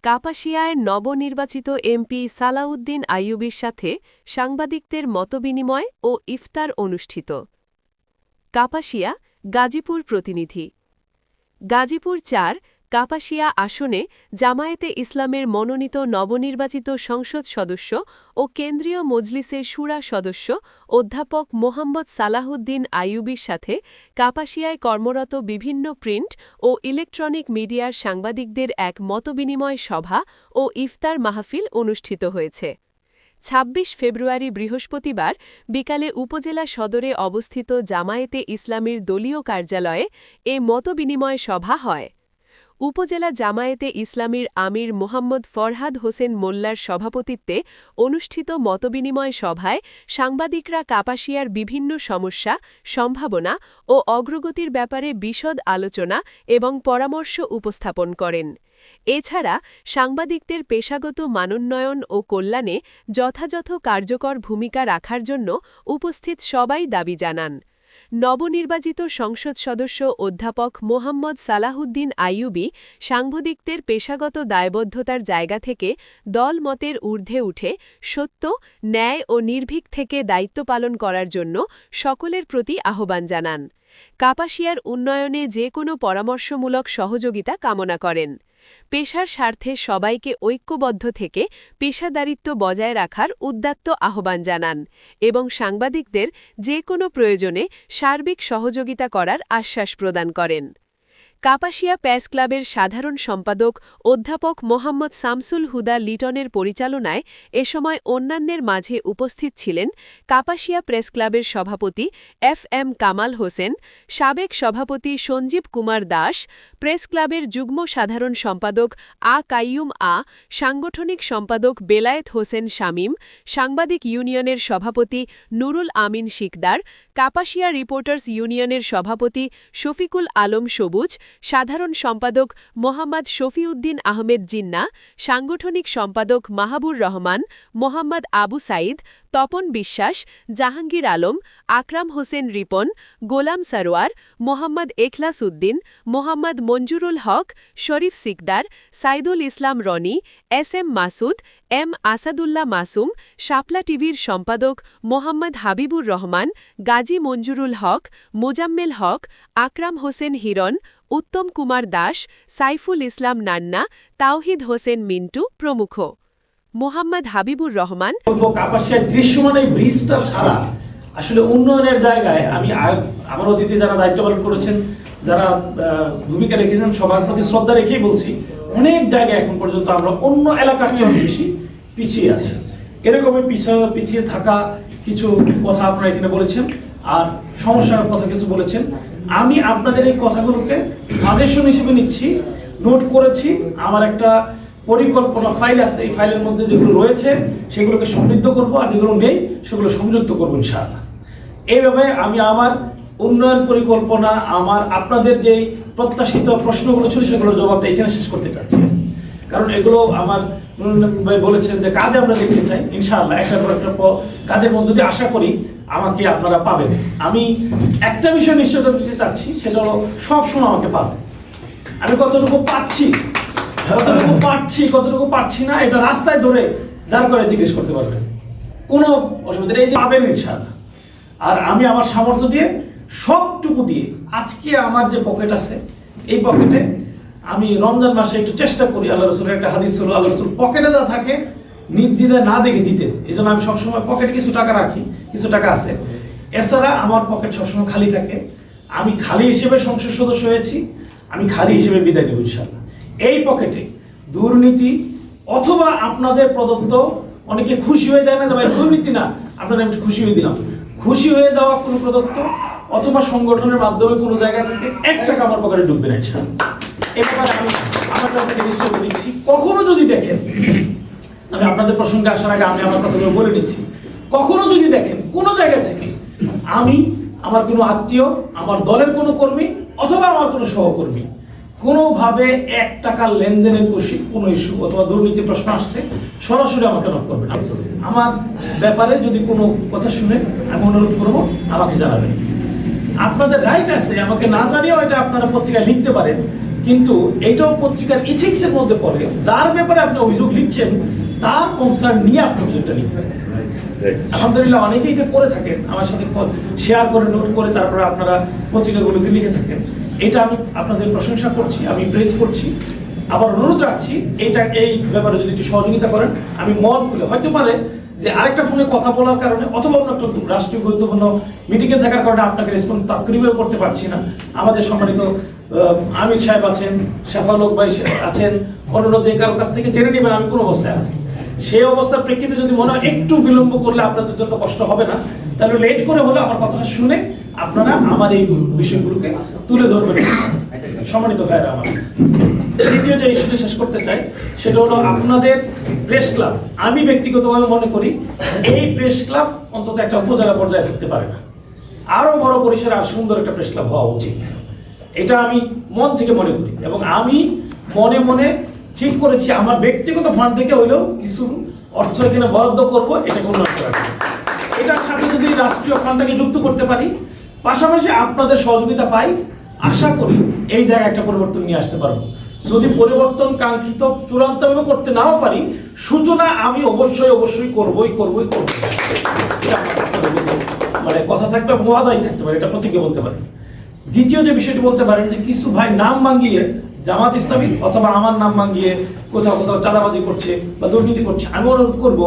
কাপাসিয়ায় নবনির্বাচিত এমপি সালাউদ্দিন আইয়ুবীর সাথে সাংবাদিকদের মতবিনিময় ও ইফতার অনুষ্ঠিত। কাপাসিয়া, গাজীপুর প্রতিনিধি। গাজীপুর-৪ কাপাসিয়া আসনে জামায়াতে ইসলামের মনোনীত নবনির্বাচিত সংসদ সদস্য ও কেন্দ্রীয় মজলিসের শুরা সদস্য অধ্যাপক মোহাম্মদ সালাহুদ্দিন আইয়ুবীর সাথে কাপাসিয়ায় কর্মরত বিভিন্ন প্রিন্ট ও ইলেকট্রনিক মিডিয়ার সাংবাদিকদের এক মতবিনিময় সভা ও ইফতার মাহফিল অনুষ্ঠিত হয়েছে। ২৬ ফেব্রুয়ারি বৃহস্পতিবার বিকালে উপজেলা সদরে অবস্থিত জামায়াতে ইসলামীর দলীয় কার্যালয়ে এ মতবিনিময় সভা হয়। উপজেলা জামায়াতে ইসলামীর আমির মোহাম্মদ ফরহাদ হোসেন মোল্লার সভাপতিত্বে অনুষ্ঠিত মতবিনিময় সভায় সাংবাদিকরা কাপাসিয়ার বিভিন্ন সমস্যা, সম্ভাবনা ও অগ্রগতির ব্যাপারে বিশদ আলোচনা এবং পরামর্শ উপস্থাপন করেন। এছাড়া সাংবাদিকদের পেশাগত মানোন্নয়ন ও কল্যাণে যথাযথ কার্যকর ভূমিকা রাখার জন্য উপস্থিত সবাই দাবি জানান। নবনির্বাচিত সংসদ সদস্য অধ্যাপক মোহাম্মদ সালাহুদ্দিন আইয়ুবী সাংবাদিকদের পেশাগত দায়বদ্ধতার জায়গা থেকে দলমতের ঊর্ধ্বে উঠে সত্য, ন্যায় ও নির্ভীক থেকে দায়িত্ব পালন করার জন্য সকলের প্রতি আহ্বান জানান। কাপাসিয়ার উন্নয়নে যে কোনো পরামর্শমূলক সহযোগিতা কামনা করেন। পেশার স্বার্থে সবাইকে ঐক্যবদ্ধ থেকে পেশাদারিত্ব বজায় রাখার উদাত্ত আহ্বান জানান এবং সাংবাদিকদের যে কোনো প্রয়োজনে সার্বিক সহযোগিতা করার আশ্বাস প্রদান করেন। কাপাসিয়া প্রেস ক্লাবের সাধারণ সম্পাদক অধ্যাপক মোহাম্মদ শামসুল হুদা লিটনের পরিচালনায় এ সময় অন্যান্যের মাঝে উপস্থিত ছিলেন কাপাসিয়া প্রেস ক্লাবের সভাপতি এফ.এম. কামাল হোসেন, সাবেক সভাপতি সঞ্জীব কুমার দাস, প্রেস ক্লাবের যুগ্ম সাধারণ সম্পাদক কাইয়ুম, সাংগঠনিক সম্পাদক বেলায়েত হোসেন শামীম, সাংবাদিক ইউনিয়নের সভাপতি নুরুল আমিন শিকদার, কাপাসিয়া রিপোর্টার্স ইউনিয়নের সভাপতি শফিকুল আলম সবুজ, সাধারণ সম্পাদক মোহাম্মদ শফিউদ্দিন আহমেদ জিন্না, সাংগঠনিক সম্পাদক মাহাবুর রহমান, মোহাম্মদ আবু সাইদ, তপন বিশ্বাস, জাহাঙ্গীর আলম, আকরাম হোসেন রিপন, গোলাম সারোয়ার, মোহাম্মদ এখলাস উদ্দিন, মোহাম্মদ মঞ্জুরুল হক, শরীফ সিকদার, সাইদুল ইসলাম রনি, এস.এম. মাসুদ, এম. আসাদুল্লাহ মাসুম, শাপলা টিভির সম্পাদক মোহাম্মদ হাবিবুর রহমান, গাজী মঞ্জুরুল হক, মোজাম্মেল হক, আকরাম হোসেন হিরণ, উত্তম কুমার দাস, সাইফুল ইসলাম নান্না, তাওহিদ হোসেন মিন্টু প্রমুখ। মোহাম্মদ হাবিবুর রহমান। কাপাসিয়ার দৃশ্যমান এই ব্রিজটা ছাড়া আসলে উন্নয়নের জায়গায় আমি আমার অতীতে যারা দায়িত্ব পালন করেছেন, যারা ভূমিকা রেখেছেন, সবার প্রতি শ্রদ্ধা রেখেই বলছি, অনেক জায়গায় এখন পর্যন্ত আমরা অন্য এলাকার চেয়ে বেশি পিছিয়ে আছি। এরকমই পিছিয়ে থাকা কিছু কথা আপনারা এখানে বলেছেন আর সমস্যার কথা কিছু বলেছেন। আমি আপনাদের এই কথাগুলোকে সাজেশন হিসেবে নিচ্ছি, নোট করেছি। আমার একটা পরিকল্পনা ফাইল আছে, এই ফাইলের মধ্যে যেগুলো রয়েছে সেগুলোকে সমৃদ্ধ করব, আর যেগুলো নেই সেগুলো সংযুক্ত করবো ইনশাআল্লাহ। এইভাবে আমি আমার উন্নয়ন পরিকল্পনা, আমার আপনাদের যে প্রত্যাশিত প্রশ্নগুলো ছিল সেগুলোর জবাবটা এখানে শেষ করতে চাচ্ছি। কারণ এগুলো আমার বলেছেন যে কাজে আমরা দেখতে চাই, ইনশাআল্লাহ একটার পর একটা কাজের মধ্যে দিয়ে আশা করি আমাকে আপনারা পাবেন। আমি একটা বিষয় নিশ্চয়তা দিতে চাচ্ছি, সেটা হলো সব সময় আমাকে পাবেন। আমি কতটুকু পাচ্ছি কতটুকু পাচ্ছি না, এটা রাস্তায় ধরে দাঁড় করে জিজ্ঞেস করতে পারবেন, কোনো অসুবিধা নেই, এই যে পাবেন ইনশাআল্লাহ। আর আমি আমার সামর্থ্য দিয়ে সবটুকু দিয়ে, আজকে আমার যে পকেট আছে এই পকেটে আমি রমজান মাসে একটু চেষ্টা করি, আল্লাহ রসুলের একটা হাদিস হলো, আল্লাহ রসুল পকেটে যা থাকে নির্দ্বিধায় না দেখে দিতেন। এই জন্য আমি সবসময় পকেটে কিছু টাকা রাখি, কিছু টাকা আছে। এছাড়া আমার পকেট সবসময় খালি থাকে। আমি খালি হিসেবে সংসদ সদস্য হয়েছি, আমি খালি হিসেবে বিদায় নেব ইনশাআল্লাহ। এই পকেটে দুর্নীতি অথবা আপনাদের প্রদত্ত, অনেকে খুশি হয়ে যায় না যে ভাই দুর্নীতি না, আপনাদের আমি খুশি হয়ে দিলাম, খুশি হয়ে দেওয়া কোনো প্রদত্ত অথবা সংগঠনের মাধ্যমে কোনো জায়গা থেকে 1 টাকা আমার পকেটে ঢুকবে না ইনশাআল্লাহ। এই ব্যাপারে আমি আমার আপনাকে নিশ্চয় দিচ্ছি। কখনো যদি দেখেন, আমি আপনাদের প্রসঙ্গে আসার আগে আমি আমার কথাগুলো বলে নিচ্ছি, কখনো যদি দেখেন কোনো জায়গা থেকে আমি, আমার কোনো আত্মীয়, আমার দলের কোনো কর্মী অথবা আমার কোনো সহকর্মী কোনোভাবে 1 টাকার লেনদেনের কোনো ইস্যু অথবা দুর্নীতি প্রশ্ন আসছে, সরাসরি আমাকে নক করবেন। আমার ব্যাপারে যদি কোনো কথা শুনে আমি অনুরোধ করবো আমাকে জানাবেন। আপনাদের রাইট আছে, আমাকে না জানিয়েও এটা আপনারা পত্রিকায় লিখতে পারেন, কিন্তু এটাও পত্রিকার ইথিক্সের মধ্যে পড়ে, যার ব্যাপারে আপনি অভিযোগ লিখছেন তার কনসার্ন নিয়ে আপনি অভিযোগটা লিখবেন। আলহামদুলিল্লাহ অনেকেই এটা করে থাকেন, আমার সাথে শেয়ার করে নোট করে তারপরে আপনারা পত্রিকাগুলোকে লিখে থাকেন। এটা আমি আপনাদের প্রশংসা করছি, আমি প্রেজ করছি। আবার অনুরোধ রাখছি এই ব্যাপারে যদি একটু সহযোগিতা করেন। আমি মন খুলে, হয়তো পারে যে আরেকটা ফোনে কথা বলার কারণে অথবা অন্য একটা রাষ্ট্রীয় গুরুত্বপূর্ণ মিটিংয়ে থাকার কারণে আপনাকে রেসপন্স তাৎক্ষণিকভাবে করতে পারছি না। আমাদের সম্মানিত আমির সাহেব আছেন, শাফালক ভাই আছেন, অন্য যে কারোর কাছ থেকে জেনে নেবেন আমি কোন অবস্থায় আছি। সেই অবস্থার প্রেক্ষিতে যদি মনে হয় একটু বিলম্ব করলে আপনাদের জন্য কষ্ট হবে না, তাহলে লেট করে হলে আমার কথাটা শুনে আপনারা আমার এই বিষয়গুলোকে তুলে ধরবেন। সম্মানিত ভাইরা আমার, দ্বিতীয় যে ইস্যুটি শেষ করতে চাই সেটা হলো আপনাদের প্রেস ক্লাব। আমি ব্যক্তিগতভাবে মনে করি এই প্রেস ক্লাব অন্তত একটা উপজেলা পর্যায়ে থাকতে পারে না, আরো বড় পরিসরে আর সুন্দর একটা প্রেস ক্লাব হওয়া উচিত। এটা আমি মন থেকে মনে করি এবং আমি মনে মনে ঠিক করেছি আমার ব্যক্তিগত ফান্ড থেকে হইলেও কিছু অর্থ এখানে বরাদ্দ করবো, এটাকে উন্নয়ন করার জন্য। এটার সাথে যদি রাষ্ট্রীয় ফান্ডটাকে যুক্ত করতে পারি, পাশাপাশি আপনাদের সহযোগিতা পাই, আশা করি এই জায়গায় একটা পরিবর্তন নিয়ে আসতে পারবো। যদি পরিবর্তন কাঙ্ক্ষিত চূড়ান্তভাবে করতে নাও পারি, সূচনা আমি অবশ্যই করবই। মানে কথা থাকবে, মহাদায়ী থাকতে পারে, এটা প্রতিজ্ঞা বলতে পারি। দ্বিতীয় যে বিষয়টি বলতে পারেন যে কিছু ভাই নাম ভাঙিয়ে জামাত ইসলামী অথবা আমার নাম ভাঙিয়ে কোথাও চাঁদাবাজি করছে বা দুর্নীতি করছে, আমি অনুরোধ করব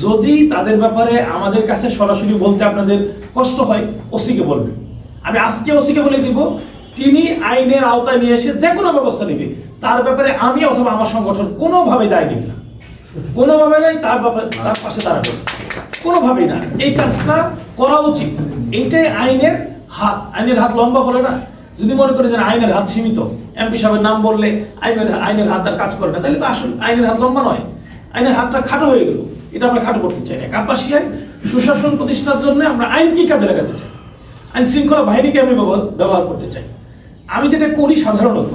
যদি তাদের ব্যাপারে আমাদের কাছে সরাসরি বলতে আপনাদের কষ্ট হয়, ওসিকে বলবেন। আমি আজকে ওসিকে বলে দিব, তিনি আইনের আওতায় নিয়ে এসে যে কোনো ব্যবস্থা নেবে। তার ব্যাপারে আমি অথবা আমার সংগঠন কোনোভাবেই দায় নিব না, কোনোভাবে নাই। তার ব্যাপারে তার পাশে দাঁড়াবে, কোনোভাবেই না। এই কাজটা করা উচিত। এইটাই আইনের হাত লম্বা বলে না। যদি মনে করে যে আইনের হাত সীমিত, এমপি সাহেবের নাম বললে আইনের হাত আর কাজ করে না, তাহলে তো আসলে আইনের হাত লম্বা নয়, আইনের হাতটা খাটো হয়ে গেল। এটা আমরা খাটো করতে চাই না। কাপাসিয়ায় সুশাসন প্রতিষ্ঠার জন্য আমরা আইনকে কাজে লাগাতে চাই, আইন শৃঙ্খলা বাহিনীকে আমি ব্যবহার করতে চাই। আমি যেটা করি সাধারণত,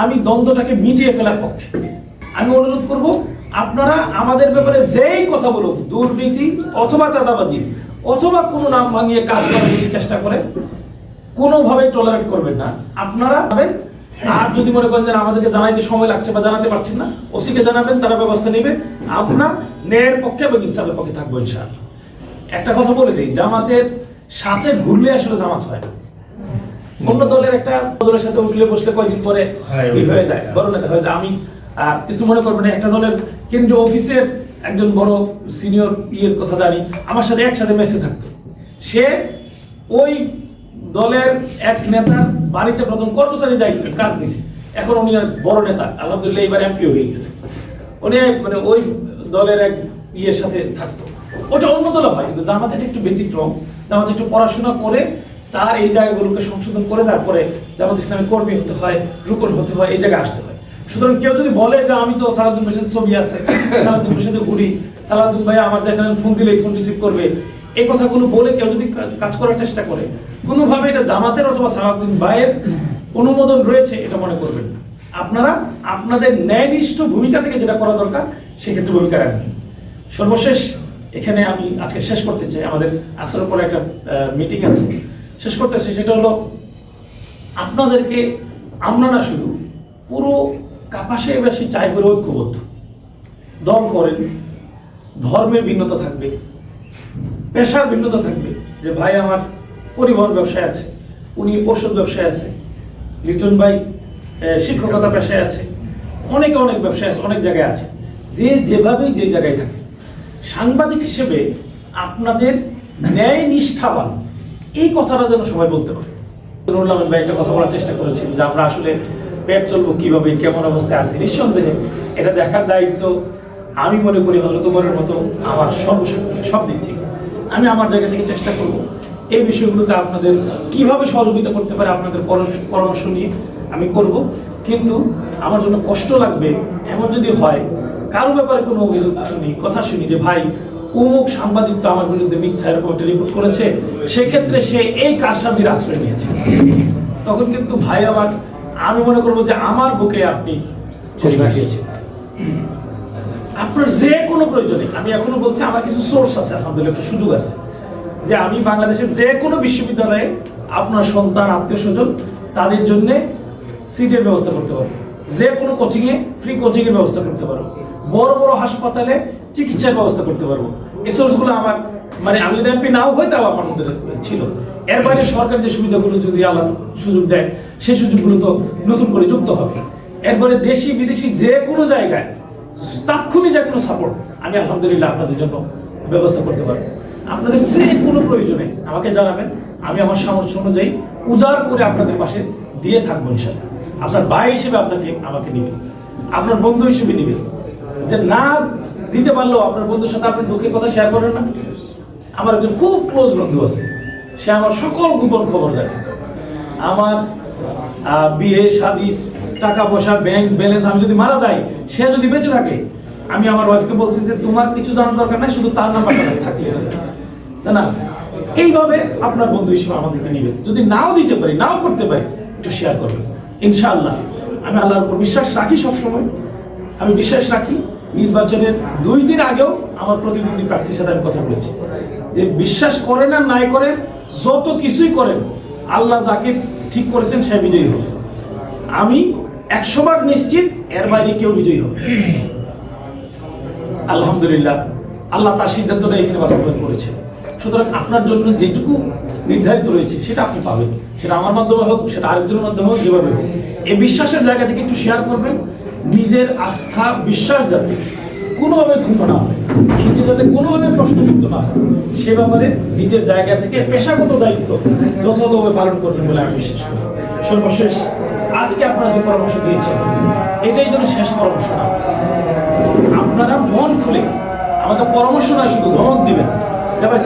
আমি দ্বন্দ্বটাকে মিটিয়ে ফেলার পক্ষে। আমি অনুরোধ করব আপনারা আমাদের ব্যাপারে যেই কথা বলুন, দুর্নীতি অথবা চাঁদাবাজি অথবা কোনো নাম ভাঙিয়ে কাজ করার যদি চেষ্টা করে, কোনোভাবে টলারেট করবেন না। আপনারা আর যদি মনে করেন যে আমাদেরকে জানাইতে সময় লাগছে বা জানাতে পারছেন না, ওসিকে জানাবেন, তারা ব্যবস্থা নেবে। আমরা ন্যায়ের পক্ষে এবং ইনসাফের পক্ষে থাকবো ইনশাআল্লাহ। একটা কথা বলে দিই, জামাতের সাথে ঘুরলে আসলে জামাত হয় না। অন্য দলের একটা দলের সাথে উঠলে বসলে কয়েকদিন পরে হয়ে যায়, বড় নেতা হয়ে যায়। আমি কিছু মনে করবো না, একটা দলের কেন্দ্রীয় অফিসের একজন বড় সিনিয়র কথা জানি, আমার সাথে একসাথে মেসে থাকতো। সে ওই দলের এক নেতার বাড়িতে প্রথম কর্মচারী দায়িত্ব কাজ দিয়েছে, এখন উনি বড় নেতা, আলহামদুলিল্লাহ এবার এমপি হয়ে গেছে। উনি মানে ওই দলের এক সাথে থাকতো। ওটা অন্য দলে হয়, কিন্তু জামাতের একটু ব্যতিক্রম। জামাত একটু পড়াশোনা করে তার এই জায়গাগুলোকে সংশোধন করে তারপরে জামাত ইসলামী কর্মী হতে হয়, রুকন হতে হয়, এই জায়গায় আসতে হয়। সুতরাং কেউ যদি বলে যে আমি তো সালাউদ্দিন ভাইয়ের সাথে ছবি আছে, সালাউদ্দিন ভাইয়ের সাথে ঘুরি, সালাউদ্দিন ভাই আমার দেখেন ফোন দিলেই ফোন রিসিভ করবে, এই কথাগুলো বলে কেউ যদি কাজ করার চেষ্টা করে, কোনোভাবে এটা জামাতের অথবা সালাউদ্দিন ভাইয়ের অনুমোদন রয়েছে এটা মনে করবেন না। আপনারা আপনাদের ন্যায়নিষ্ঠ ভূমিকা থেকে যেটা করা দরকার সেক্ষেত্রে ভূমিকা রাখবেন। সর্বশেষ এখানে আমি আজকে শেষ করতে চাই, আমাদের আসরের পরে একটা মিটিং আছে, শেষ করতে চাই। সেটা হলো আপনাদেরকে আমরা না শুধু পুরো কাপাসিয়াবাসী চাই করে ঐক্যবদ্ধ। দল করেন, ধর্মের ভিন্নতা থাকবে, পেশার ভিন্নতা থাকবে, যে ভাই আমার পরিবহন ব্যবসায় আছে, উনি ওষুধ ব্যবসায় আছে, লিটন ভাই শিক্ষকতা পেশায় আছে, অনেকে অনেক ব্যবসায় আছে, অনেক জায়গায় আছে। যে যেভাবেই যে জায়গায় থাকে, সাংবাদিক হিসেবে আপনাদের ন্যায় নিষ্ঠাবান, এই কথাটা যেন সবাই বলতে পারে। নুরুল আমিন ভাই একটা কথা বলার চেষ্টা করেছেন যে আমরা আসলে পেট চলবো কিভাবে, কেমন অবস্থায় আছি। নিঃসন্দেহে এটা দেখার দায়িত্ব আমি মনে করি হযরত ওমরের মতো আমার সব দিক থেকে। আমি আমার জায়গা থেকে চেষ্টা করব এই বিষয়গুলোতে আপনাদের কিভাবে সহযোগিতা করতে পারে আপনাদের পরামর্শ নিয়ে আমি করব। কিন্তু আমার জন্য কষ্ট লাগবে এমন যদি হয়, কারো ব্যাপারে কোনো অভিযোগ শুনি, কথা শুনি যে ভাই অমুক সাংবাদিক তো আমার বিরুদ্ধে মিথ্যা এরকম একটা রিপোর্ট করেছে, সেক্ষেত্রে সে এই কারসাজির আশ্রয় নিয়েছে, তখন কিন্তু ভাই আমার আমি মনে করবো যে আমার বুকে আপনি আপনার যে কোনো প্রয়োজনে, আমি এখনো বলছি আমার কিছু সোর্স আছে, আলহামদুলিল্লাহ একটু সুযোগ আছে, যে আমি বাংলাদেশের যে কোনো বিশ্ববিদ্যালয়ে আপনার সন্তান, আত্মীয় স্বজন, তাদের জন্য সিটের ব্যবস্থা করতে পারবো, যে কোনো কোচিংয়ে ফ্রি কোচিংয়ের ব্যবস্থা করতে পারবো, বড় বড় হাসপাতালে চিকিৎসার ব্যবস্থা করতে পারবো। এই সোর্সগুলো আমার মানে আমি যদি এমপি নাও হই তাও আমার মধ্যে ছিল। এর বাইরে সরকার যে সুবিধাগুলো যদি আলাদা সুযোগ দেয় সেই সুযোগগুলো তো নতুন করে যুক্ত হবে। এরপরে দেশি বিদেশি যে কোনো জায়গায় তাৎক্ষণিক যে কোনো সাপোর্ট আমি আলহামদুলিল্লাহ আপনাদের জন্য ব্যবস্থা করতে পারবো। আপনাদের যে কোনো প্রয়োজনে আমাকে জানাবেন, আমি আমার সামর্থ্য অনুযায়ী উজাড় করে আপনাদের পাশে দিয়ে থাকবো ইনশাআল্লাহ। আপনার ভাই হিসেবে আমাকে নেবেন, আপনার বন্ধু হিসেবে নেবেন। যে না দিতে পারলেও আপনার বন্ধুর সাথে আপনার দুঃখের কথা শেয়ার করেন না। আমার একজন খুব ক্লোজ বন্ধু আছে, সে আমার সকল গোপন খবর জানে। আমার বিয়ে শাদী টাকা পয়সা ব্যাংক ব্যালেন্স, আমি যদি মারা যাই সে যদি বেঁচে থাকে, আমি আমার ওয়াইফকে বলছি যে তোমার কিছু জানার দরকার নাই, শুধু তার নাম্বারটা থাকলে জানা আছে। এইভাবে আপনার বন্ধু হিসেবে আমাদেরকে নেবেন। যদি নাও দিতে পারি, নাও করতে পারি, একটু শেয়ার করবেন ইনশাআল্লাহ। আমি আল্লাহর উপর বিশ্বাস রাখি, সবসময় আমি বিশ্বাস রাখি। নির্বাচনের 2 দিন আগেও আমার প্রতিদ্বন্দ্বী প্রার্থীর সাথে আমি কথা বলেছি যে বিশ্বাস করেন আর নাই করেন, যত কিছুই করেন, আল্লাহ যাকে ঠিক করেছেন সে বিজয়ী হবে। আমি 100 বার নিশ্চিত এর বাইরে কেউ বিজয়ী হবে। আলহামদুলিল্লাহ আল্লাহ তার সিদ্ধান্তটা এখানে বাস্তবায়ন করেছে। সুতরাং আপনার জন্য যেটুকু নির্ধারিত রয়েছে সেটা আপনি পাবেন, সেটা আমার মাধ্যমে হোক, সেটা আরেকজনের মাধ্যমে হোক, যেভাবে হোক। এই বিশ্বাসের জায়গা থেকে একটু শেয়ার করবেন। নিজের আস্থা বিশ্বাস যাতে কোনোভাবে ক্ষুণ্ণ না হয়, নিজে যাতে কোনোভাবে প্রশ্নযুক্ত না হয়, সে ব্যাপারে নিজের জায়গা থেকে পেশাগত দায়িত্ব যথাযথভাবে পালন করবেন বলে আমি বিশ্বাস করি। সর্বশেষ আজকে আপনারা যে পরামর্শ দিয়েছেন এটাই যেন শেষ পরামর্শ না। আপনারা মন খুলে আমাকে পরামর্শ নয় শুধু ধমক দিবেন যে ভাই